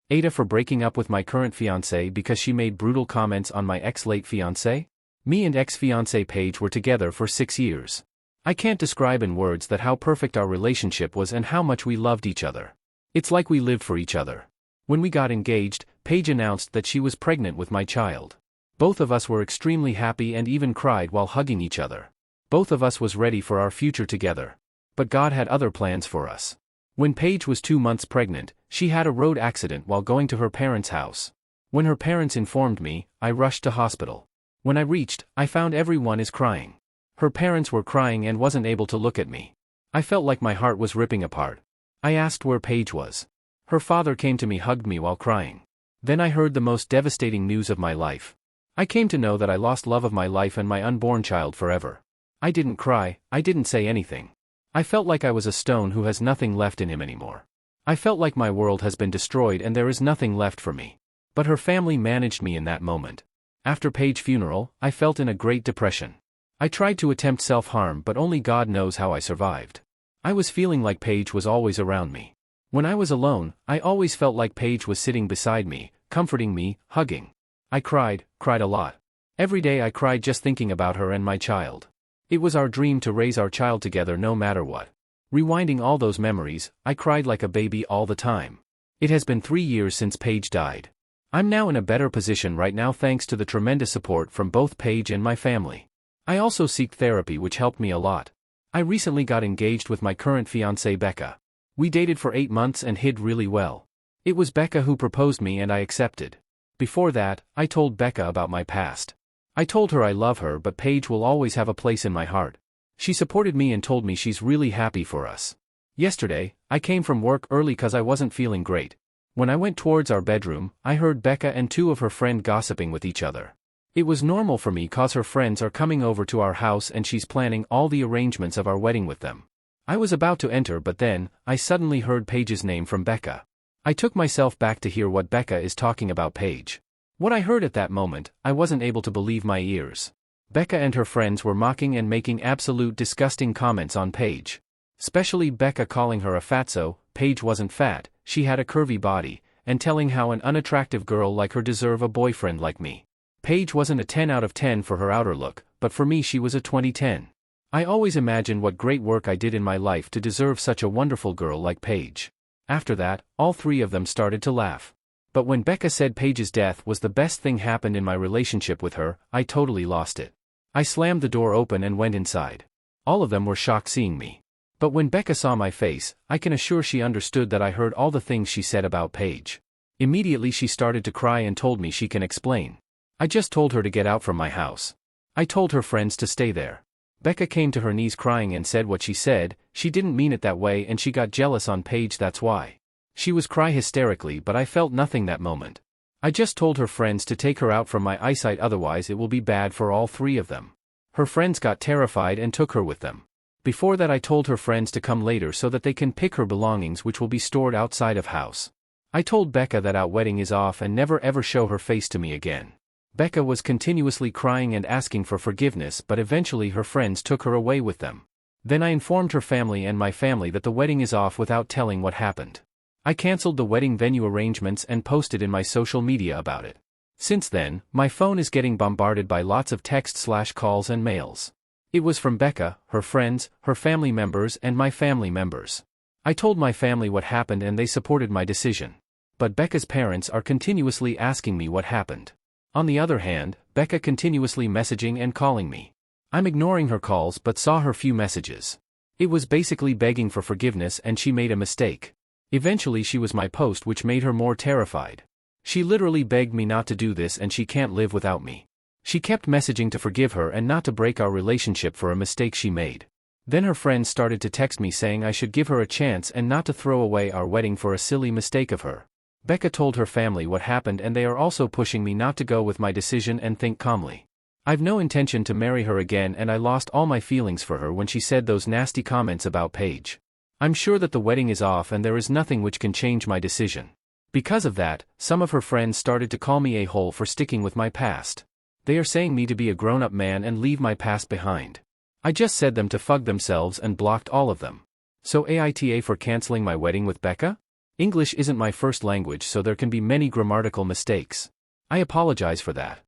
AITA for breaking up with my current fiancée because she made brutal comments on my ex-late fiancé? Me and ex-fiancée Paige were together for 6 years. I can't describe in words that how perfect our relationship was and how much we loved each other. It's like we lived for each other. When we got engaged, Paige announced that she was pregnant with my child. Both of us were extremely happy and even cried while hugging each other. Both of us was ready for our future together. But God had other plans for us. When Paige was 2 months pregnant, she had a road accident while going to her parents' house. When her parents informed me, I rushed to hospital. When I reached, I found everyone is crying. Her parents were crying and wasn't able to look at me. I felt like my heart was ripping apart. I asked where Paige was. Her father came to me, hugged me while crying. Then I heard the most devastating news of my life. I came to know that I lost love of my life and my unborn child forever. I didn't cry, I didn't say anything. I felt like I was a stone who has nothing left in him anymore. I felt like my world has been destroyed and there is nothing left for me. But her family managed me in that moment. After Paige's funeral, I felt in a great depression. I tried to attempt self-harm, but only God knows how I survived. I was feeling like Paige was always around me. When I was alone, I always felt like Paige was sitting beside me, comforting me, hugging. I cried a lot. Every day I cried just thinking about her and my child. It was our dream to raise our child together no matter what. Rewinding all those memories, I cried like a baby all the time. It has been 3 years since Paige died. I'm now in a better position right now thanks to the tremendous support from both Paige and my family. I also seek therapy, which helped me a lot. I recently got engaged with my current fiancée Becca. We dated for 8 months and hid really well. It was Becca who proposed me and I accepted. Before that, I told Becca about my past. I told her I love her, but Paige will always have a place in my heart. She supported me and told me she's really happy for us. Yesterday, I came from work early cause I wasn't feeling great. When I went towards our bedroom, I heard Becca and 2 of her friends gossiping with each other. It was normal for me cause her friends are coming over to our house and she's planning all the arrangements of our wedding with them. I was about to enter, but then, I suddenly heard Paige's name from Becca. I took myself back to hear what Becca is talking about Paige. What I heard at that moment, I wasn't able to believe my ears. Becca and her friends were mocking and making absolute disgusting comments on Paige. Especially Becca calling her a fatso. Paige wasn't fat, she had a curvy body, and telling how an unattractive girl like her deserve a boyfriend like me. Paige wasn't a 10 out of 10 for her outer look, but for me she was a 20/10. I always imagined what great work I did in my life to deserve such a wonderful girl like Paige. After that, all 3 of them started to laugh. But when Becca said Paige's death was the best thing happened in my relationship with her, I totally lost it. I slammed the door open and went inside. All of them were shocked seeing me. But when Becca saw my face, I can assure she understood that I heard all the things she said about Paige. Immediately she started to cry and told me she can explain. I just told her to get out from my house. I told her friends to stay there. Becca came to her knees crying and said what she said. She didn't mean it that way and she got jealous on Paige, that's why. She was crying hysterically, but I felt nothing that moment. I just told her friends to take her out from my eyesight, otherwise it will be bad for all 3 of them. Her friends got terrified and took her with them. Before that I told her friends to come later so that they can pick her belongings, which will be stored outside of house. I told Becca that our wedding is off and never ever show her face to me again. Becca was continuously crying and asking for forgiveness, but eventually her friends took her away with them. Then I informed her family and my family that the wedding is off without telling what happened. I cancelled the wedding venue arrangements and posted in my social media about it. Since then, my phone is getting bombarded by lots of text/calls and mails. It was from Becca, her friends, her family members and my family members. I told my family what happened and they supported my decision. But Becca's parents are continuously asking me what happened. On the other hand, Becca continuously messaging and calling me. I'm ignoring her calls but saw her few messages. It was basically begging for forgiveness and she made a mistake. Eventually she was my post, which made her more terrified. She literally begged me not to do this and she can't live without me. She kept messaging to forgive her and not to break our relationship for a mistake she made. Then her friends started to text me saying I should give her a chance and not to throw away our wedding for a silly mistake of her. Becca told her family what happened and they are also pushing me not to go with my decision and think calmly. I've no intention to marry her again and I lost all my feelings for her when she said those nasty comments about Paige. I'm sure that the wedding is off and there is nothing which can change my decision. Because of that, some of her friends started to call me a hole for sticking with my past. They are saying me to be a grown-up man and leave my past behind. I just said them to fuck themselves and blocked all of them. So AITA for cancelling my wedding with Becca? English isn't my first language, so there can be many grammatical mistakes. I apologize for that.